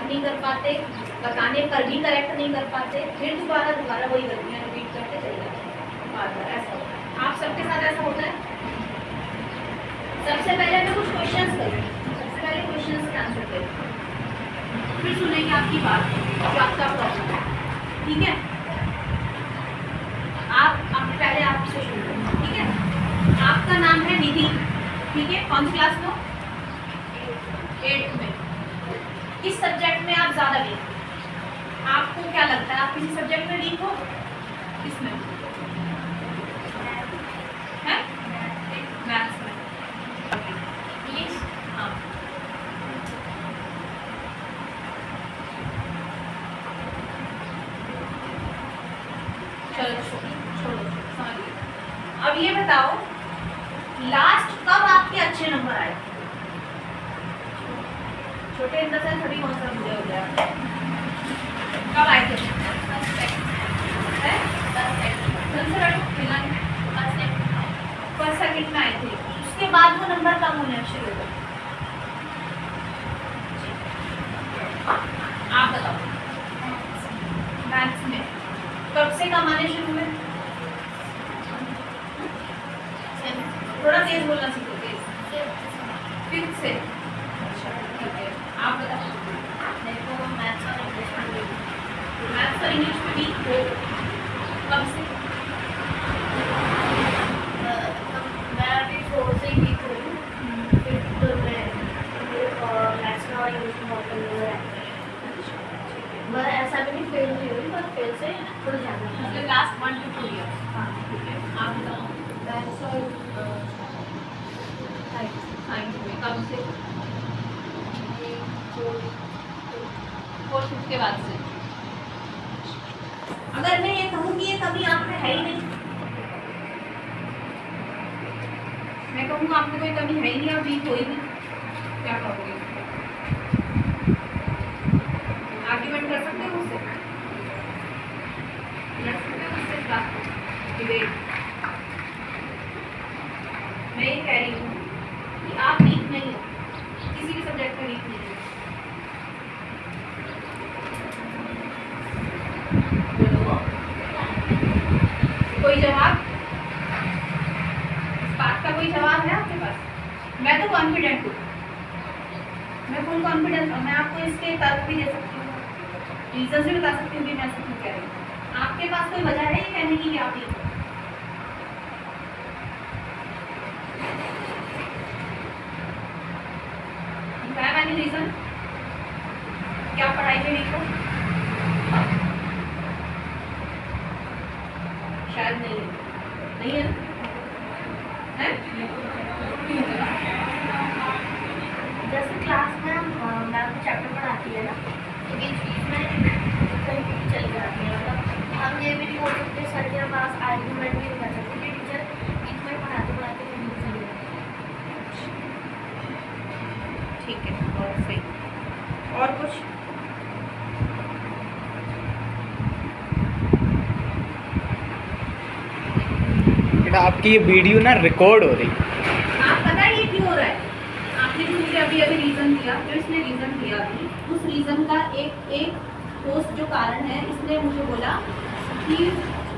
नहीं कर पाते, बताने पर भी करेक्ट नहीं कर पाते, फिर दोबारा वही गलतियाँ रिपीट करते चले जाते हैं बार बार। ऐसा होता है, आप सबके साथ ऐसा होता है। सबसे पहले मैं कुछ क्वेश्चंस करूँ, सबसे पहले क्वेश्चंस के आंसर करूँ, फिर सुनेंगे आपकी बात कि आपका प्रॉब्लम है। ठीक है, आप पहले आपसे शुरू करें। ठीक है, आपका नाम है निधि। ठीक है, कौन सी क्लास में? 8th में। किस सब्जेक्ट में आप ज़्यादा वीक हो? आपको क्या लगता है आप किसी सब्जेक्ट में वीक हो? किसमें? है मैथ्स में। प्लीज हाँ, चलो छोड़ो, समझ गए। अब ये बताओ, लास्ट कब आपके अच्छे नंबर आए? छोटे अंदर से थोड़ी कौन सा मुझे हो गया, कब आए थे? फर्स्ट सेकंड में आए थे, उसके बाद वो नंबर कम होने शुरू हो गए। आप बताओ, मैथ्स में कब से कम आने शुरू हुए? थोड़ा तेज बोलना सीखो, तेज। 5th से। अच्छा ठीक है, आप बताओ। मेरे को मैथ्स और इंग्लिश में वीक, मैथ्स और इंग्लिश में वीक हो कब से? मैं अभी 4 से ही वीक हूँ, 5th में मैथ्स में और इंग्लिश में बहुत कमजोर है। मैं ऐसा भी नहीं फेल नहीं हुई, पर फेल से थोड़ा ज़्यादा। मतलब लास्ट 1 to 2 ईयर्स। हाँ ठीक है, आप बताओ। मैथ्स और साइंस में कब से? 4th के बाद से। अगर मैं ये कहूँ कि ये कभी आप में है ही नहीं, मैं कहूँ आप में कोई कमी है ही नहीं, आप वीक हो ही नहीं, क्या कहोगे? आर्ग्यूमेंट कर सकते हो मुझसे? लड़ सकते हो मुझसे इस बात को? डिबेट। मैं ये कह रही हूँ कि आप वीक नहीं हो, किसी भी सब्जेक्ट में वीक नहीं हो। बोलो, कोई जवाब? इस बात का कोई जवाब है आपके पास? मैं तो कॉन्फिडेंट हूँ, मैं फुल कॉन्फिडेंस हूँ, मैं आपको इसके तर्क भी दे सकती हूँ, रीजन भी बता सकती हूँ कि मैं ऐसा क्यों कह रही हूँ। आपके पास कोई वजह है ये कहने की कि आप वीक हो? है मैंने रीजन क्या पढ़ाई में वीक हो? शायद नहीं है, नहीं है ना? जैसे क्लास में मैम चैप्टर पढ़ाती है ना, तो बीच बीच में कहीं भी चली जाती है। मतलब हम ये भी नहीं बोल सकते सर के पास आर्ग्यूमेंट भी नहीं कर सकते कि टीचर बीच में पढ़ाते पढ़ाते कहीं भी चली जाती है। ठीक है, और सही। और कुछ? बेटा आपकी ये वीडियो ना रिकॉर्ड हो रही। आप पता है ये क्यों हो रहा है? आपने जो मुझे अभी अभी रीजन दिया, जो इसने रीजन दिया अभी, उस रीजन का एक ठोस जो कारण है, इसने मुझे बोला कि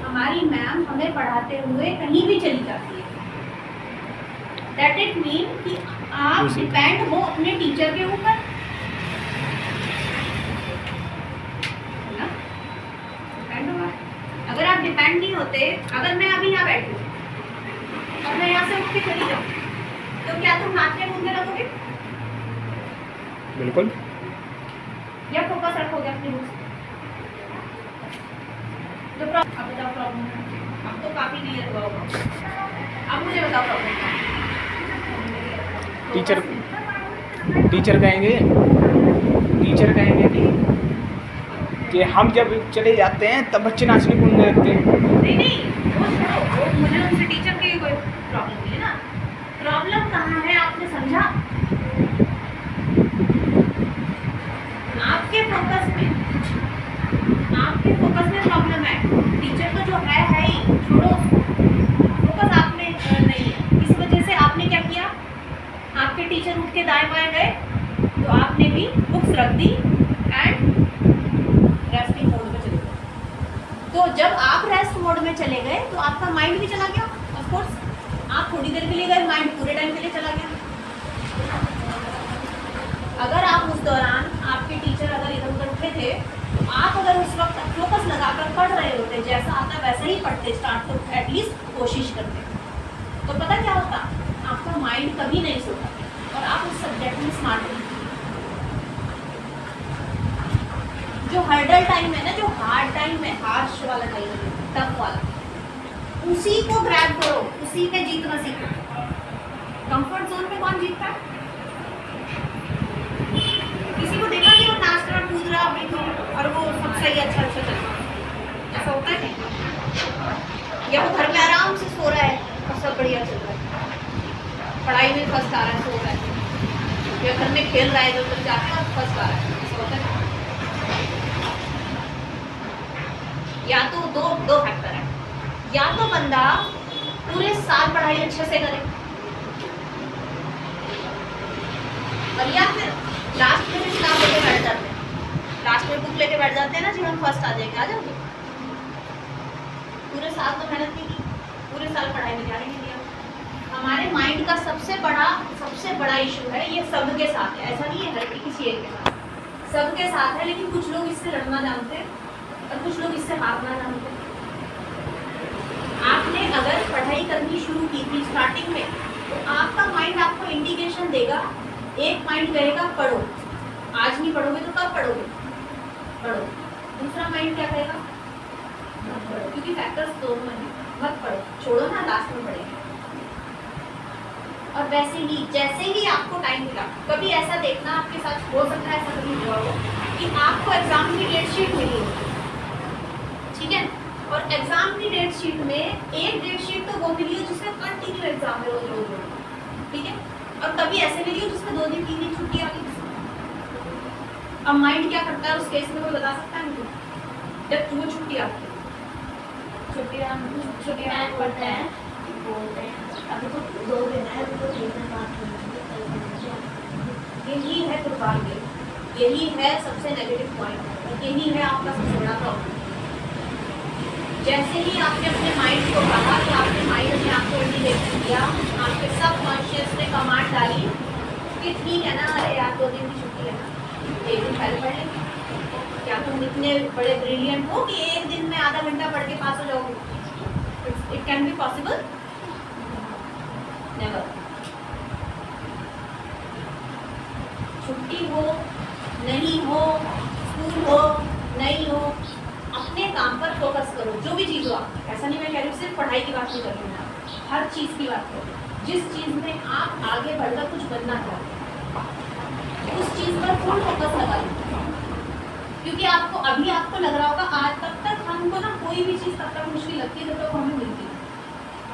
हमारी मैम हमें पढ़ाते हुए कहीं भी चली जाती है। दैट इट मीन कि आप डिपेंड हो अपने टीचर के ऊपर, है ना? डिपेंड हो आप। अगर आप डिपेंड नहीं होते, अगर मैं अभी यहाँ बैठी हूँ और मैं यहाँ से उठ के चली जाऊँ, तो क्या तुम हाथ में घूमने लगोगे? बिल्कुल। या फोकस रखोगे अपनी बुक्स? तो अब बताओ प्रॉब्लम है। अब तो काफी क्लियर हुआ होगा। अब मुझे बताओ प्रॉब्लम। टीचर कहेंगे कि हम जब चले जाते हैं तब बच्चे नाचने कूदने लगते हैं। नहीं वो छोड़ो, वो मुझे उनसे टीचर की कोई प्रॉब्लम नहीं है ना। प्रॉब्लम कहाँ है आपने समझा? आपके फोकस में प्रॉब्लम है। टीचर तो जो है ही, छोड़ो उसको। फोकस आप में नहीं है, इस वजह से आपने क्या किया? आपके टीचर उठ के दाएं बाएं गए तो आपने भी बुक्स रख दी एंड आपका माइंड भी चला गया ऑफ कोर्स। आप थोड़ी देर के लिए गए, माइंड पूरे टाइम के लिए चला गया। अगर आप उस दौरान आपके टीचर अगर इधर उधर उठे थे, तो आप अगर उस वक्त फोकस लगाकर पढ़ रहे होते, जैसा आता वैसे ही पढ़ते, स्टार्ट तो एटलीस्ट कोशिश करते, तो पता क्या होता, आपका माइंड कभी नहीं सोता और आप उस सब्जेक्ट में स्मार्ट होते। जो हर्डल टाइम है ना, जो हार्ड टाइम है, हार्श वाला टाइम है, टफ वाला, उसी को ग्रैब करो, उसी में जीतना सीखो। कंफर्ट जोन में कौन जीतता है? किसी को देखा कि वो नाच रहा, कूद रहा बिल्कुल और वो सब सही अच्छा चल रहा है, ऐसा होता है? या वो घर में आराम से सो रहा है और सब बढ़िया चल रहा है, पढ़ाई में फर्स्ट आ रहा है, सो रहा है, या घर में खेल रहा है, जो तो जाके और फर्स्ट आ रहा है, ऐसा होता है? या तो दो फैक्टर है, या तो बंदा पूरे साल पढ़ाई अच्छे से करे और या फिर लास्ट में भी किताब लेके बैठ जाते हैं, लास्ट में बुक लेके बैठ जाते हैं ना जी, हम फर्स्ट आ जाएंगे, आ जाओगे। पूरे साल तो मेहनत नहीं की, पूरे साल पढ़ाई में ध्यान नहीं दिया। हमारे माइंड का सबसे बड़ा इशू है, ये सबके साथ है, ऐसा नहीं है हर किसी एक के साथ, सबके साथ है। लेकिन कुछ लोग इससे लड़ना जानते हैं और कुछ लोग इससे हारना जानते हैं। आपने अगर पढ़ाई करनी शुरू की थी स्टार्टिंग में, तो आपका माइंड आपको इंडिकेशन देगा। एक माइंड कहेगा पढ़ो, आज नहीं पढ़ोगे तो कब पढ़ोगे, पढ़ो। दूसरा माइंड क्या कहेगा, मत पढ़ो, क्योंकि फैक्टर्स दोनों हैं, मत पढ़ो, छोड़ो ना, लास्ट में पढ़ेंगे। और वैसे ही जैसे ही आपको टाइम मिला, कभी ऐसा देखना आपके साथ हो सकता है, ऐसा कभी हुआ हो कि आपको एग्जाम की डेट शीट मिली हो, ठीक है, और एग्जाम की डेट शीट में एक डेट शीट तो वो मिली हो जिसमें कंटिन्यू एग्जाम है रोज, ठीक है, और कभी ऐसे मिली हो जिसमें 2 दिन 3 दिन छुट्टी आ गई। अब माइंड क्या करता है उस केस में, कोई बता सकता है मुझे? जब तुम्हें छुट्टी आती है, छुट्टियाँ पढ़ते हैं, बोलते हैं अभी तो 2 दिन है, अभी तो 3 दिन बाद, यही है दुर्भाग्य, यही है सबसे नेगेटिव पॉइंट, और यही है आपका सबसे बड़ा प्रॉब्लम। जैसे ही आपने अपने माइंड को कहा कि आपके माइंड ने आपको इंडिकेशन दिया, आपके सब कॉन्शियस ने कमांड डाली कि ठीक है ना, अरे यार 2 दिन की छुट्टी है ना, 1 दिन पहले पढ़ लेंगे। क्या तुम इतने बड़े ब्रिलियंट हो कि 1 दिन में आधा घंटा पढ़ के पास हो जाओगे? It can be possible? Never. छुट्टी हो नहीं हो, स्कूल हो नहीं हो, अपने काम पर फोकस करो, जो भी चीज़ हो आप। ऐसा नहीं मैं कह रही हूँ सिर्फ पढ़ाई की बात नहीं कर रही हूँ, हर चीज़ की बात करो। जिस चीज़ में आप आगे बढ़कर कुछ बनना चाहते हैं, उस चीज़ पर फुल फोकस लगा लीजिए। क्योंकि आपको अभी आपको लग रहा होगा, आज तक हमको ना कोई भी चीज़ तब तक मुश्किल लगती है जब तक हमें मिलती है।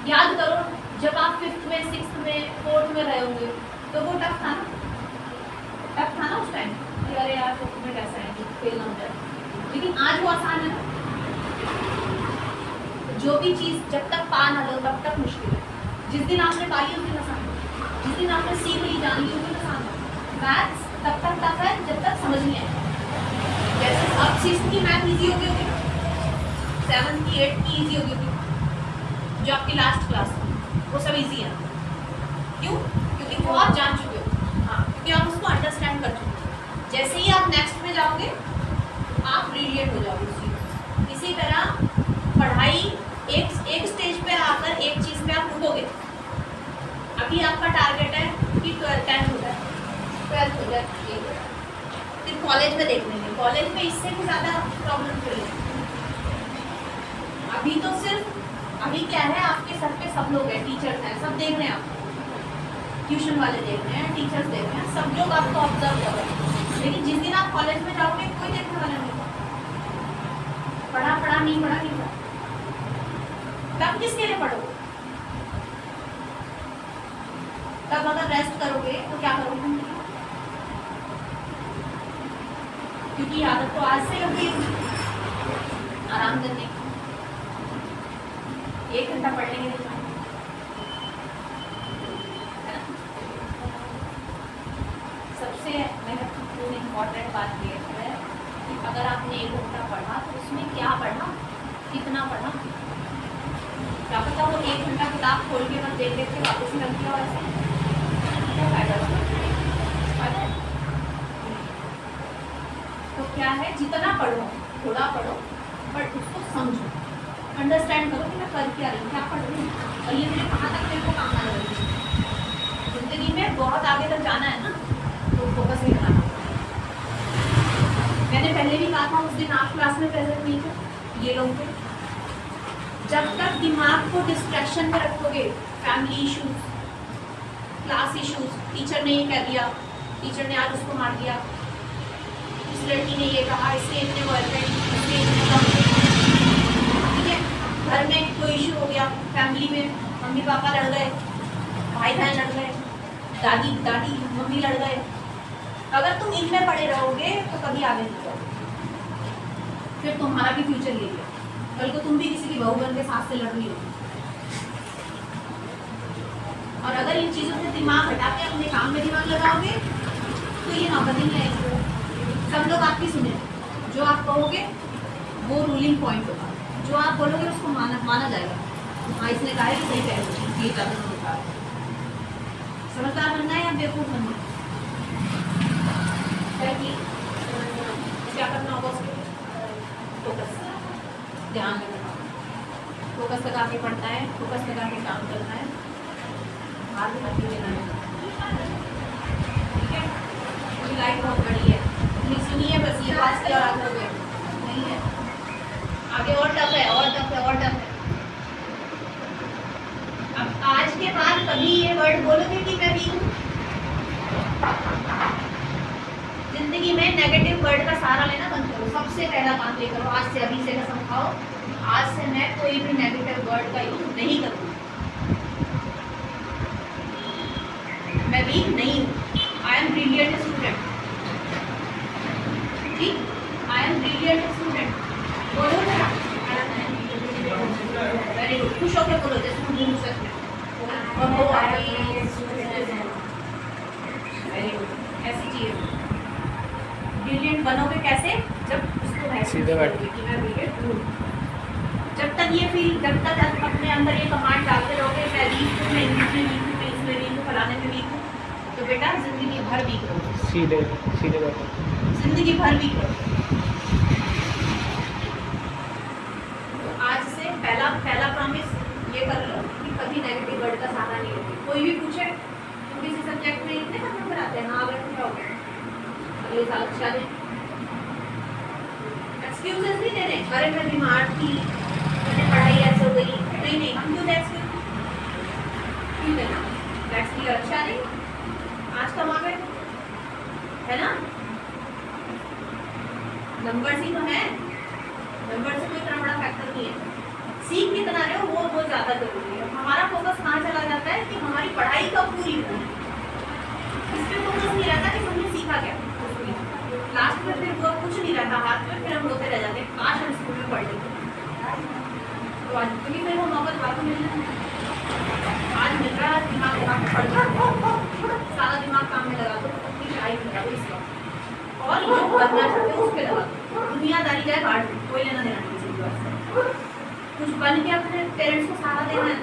याद करो जब आप 5th में 6th में 4th में रहे होंगे, तो वो टफ था ना, टफ था ना उस टाइम, अरे यार 4th में कैसे आएंगे, फेल ना हो जाए। लेकिन आज वो आसान है ना। जो भी चीज़ जब तक पा ना लो तब तक मुश्किल है। जिस दिन आपने पाली उस दिन आसान है, जिस दिन आपने सीख ली जान ली उस दिन आसान है। मैथ्स तब तक टफ है जब तक समझ नहीं आए। जैसे अब 6th की मैथ ईजी हो गई होगी, 7th की 8th की ईजी हो गई होगी, जो आपकी लास्ट क्लास वो सब ईजी है। क्यों? क्योंकि वो आप जान चुके हो, हाँ, क्योंकि आप उसको अंडरस्टैंड कर चुके हो। जैसे ही आप नेक्स्ट में जाओगे आप ब्रिलियंट हो जाओगे उस चीज़। इसी तरह पढ़ाई एक स्टेज पे आकर एक चीज़ पे आप रुकोगे। अभी आपका टारगेट है कि 10th हो जाए, 12th हो जाए, फिर कॉलेज में देख लेंगे। कॉलेज में इससे भी ज़्यादा प्रॉब्लम चल रही है। अभी तो सिर्फ अभी क्या है, आपके सर पे सब लोग हैं, टीचर्स हैं, सब देख रहे हैं आपको, ट्यूशन वाले देख रहे हैं, टीचर्स देख रहे हैं, सब लोग आपको ऑब्जर्व कर रहे हैं। लेकिन जिस दिन आप कॉलेज में जाओगे कोई देखने वाला नहीं, पढ़ा नहीं पढ़ा। तब किसके लिए पढ़ोगे? तब अगर रेस्ट करोगे तो क्या करोगे? क्योंकि आदत तो आज से लगी आराम करने की। 1 घंटा पढ़ लेंगे तो सबसे महत्वपूर्ण इम्पॉर्टेंट बात ये है कि अगर आपने 1 घंटा पढ़ा तो उसमें क्या पढ़ा, कितना पढ़ा, क्या पता वो 1 घंटा किताब खोल के बस देख देख के वापस ही रख दिया और ऐसे क्या फायदा उसका? फायदा है? तो क्या है, जितना पढ़ो थोड़ा पढ़ो बट उसको समझो, अंडरस्टैंड करो कि मैं कर क्या रही हूँ, क्या पढ़ रही हूँ और ये मेरे कहाँ तक मेरे को काम आ रही है। जिंदगी में बहुत आगे तक जाना है ना, तो फोकस नहीं करना। मैंने पहले भी कहा था, उस दिन आप क्लास में प्रेजेंट नहीं थे, ये लोग थे। जब तक दिमाग को डिस्ट्रैक्शन में रखोगे, family issues, class issues, teacher ने ये कह दिया, टीचर ने आज उसको मार दिया, इस लड़की ने ये कहा, इसने इतने बॉयफ्रेंड, इसने इतने कम, ठीक है, घर में कोई इशू हो गया, फैमिली में मम्मी पापा लड़ गए, भाई बहन लड़ गए, दादी दादी मम्मी लड़ गए, अगर तुम इनमें पड़े रहोगे तो कभी आगे नहीं जाओगे। फिर तुम्हारा भी फ्यूचर यही है, कल को तुम भी किसी की बहू बन के साथ से लड़ रही हो। और अगर इन चीज़ों से दिमाग हटा के अपने काम में दिमाग लगाओगे तो ये नौबत नहीं आएगी। सब लोग आपकी सुने, जो आप कहोगे वो रूलिंग पॉइंट होगा, जो आप बोलोगे उसको माना जाएगा। हाँ, इसने कहा है कि सही कह रहे हो, ये ज़्यादा होता है। समझदार बनना है या बेवकूफ़ बनना है? क्या करना होगा उसके? फोकस, ध्यान रखना, फोकस लगा के पढ़ना है, फोकस लगा के काम करना है, हाथ में मत देना है, ठीक है? मेरी लाइफ बहुत बड़ी है, ये सुनिए बस, ये बात से और आगे हो गए नहीं है, आगे और टफ है, और टफ है, और टफ है। अब आज के बाद कभी ये वर्ड बोलोगे कि मैं वीक हूँ, जिंदगी में नेगेटिव वर्ड का सहारा लेना बंद करो। सबसे पहला काम ये करो, आज से, अभी से कसम खाओ, आज से मैं कोई भी नेगेटिव वर्ड का यूज नहीं करूँगी। मैं वीक नहीं हूँ, आई एम ब्रिलियंट स्टूडेंट, ठीक, आई एम ब्रिलियंट स्टूडेंट। बोलो ना, वेरी गुड, खुश होकर बोलो जैसे हम बोल सकते हैं। वेरी गुड, ऐसी चीज़ ब्रिलियंट बनोगे कैसे? जब उसको महसूस करोगे कि मैं ब्रिलियंट हूँ। जब तक ये फील, जब तक अपने अंदर ये कमांड डालते रहोगे, मैं वीक हूँ, मैं इंग्लिश में वीक हूँ, मैं इसमें वीक हूँ, फलाने में वीक हूँ, तो बेटा जिंदगी भर वीक रहोगे। सीधे सीधे बात, जिंदगी भर वीक रहोगे। तो आज से पहला प्रॉमिस ये कर लो कि कभी नेगेटिव वर्ड का सहारा नहीं लोगे। कोई भी पूछे तुम किसी सब्जेक्ट में इतने नंबर आते हैं, हाँ अगर क्या हो गया, अगले साल अच्छा दें, एक्सक्यूजेस नहीं दे रहे, अरे मैं बीमार थी, मैंने पढ़ाई ऐसे हो गई, नहीं हम क्यों एक्सक्यूज क्यों देना? दैट्स क्लियर, अच्छा नहीं, आज कम आ गए, है ना? नंबर ही तो है, नंबर से कोई इतना बड़ा फैक्टर नहीं है। सीख कितना रहे हो वो ज़्यादा जरूरी है। हमारा फोकस कहाँ चला जाता है कि हमारी पढ़ाई कब पूरी हो, इस पर फोकस नहीं रहता कि हमने सीखा क्या। लास्ट में फिर वो कुछ नहीं रहता हाथ में, फिर हम रोते रह जाते हैं, काश हम स्कूल में पढ़ लेते। तो आज क्योंकि फिर वो मौका दोबारा मिलना, आज मिल रहा है, दिमाग लगा के पढ़, सारा दिमाग काम में लगा दो, अपनी पढ़ाई में लगा दो इस वक्त, और जो करना चाहते हो उस पर लगा दो। दुनियादारी जाए बाहर, कोई लेना देना नहीं किसी की बात से, कुछ बन के अपने पेरेंट्स को सहारा देना है,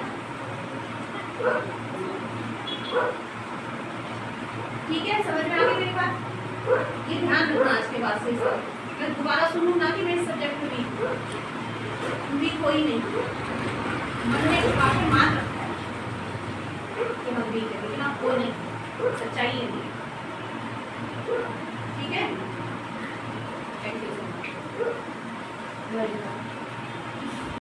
ठीक है? समझ में आ गई मेरी बात? ये ध्यान रखना आज के बाद से। मैं दोबारा सुनूँ ना कि मैं इस सब्जेक्ट में भी कोई नहीं, हमने काफी मान रखा है कि हम भी है, लेकिन आप कोई नहीं, सच्चाई है नहीं, ठीक है? Thank you so much.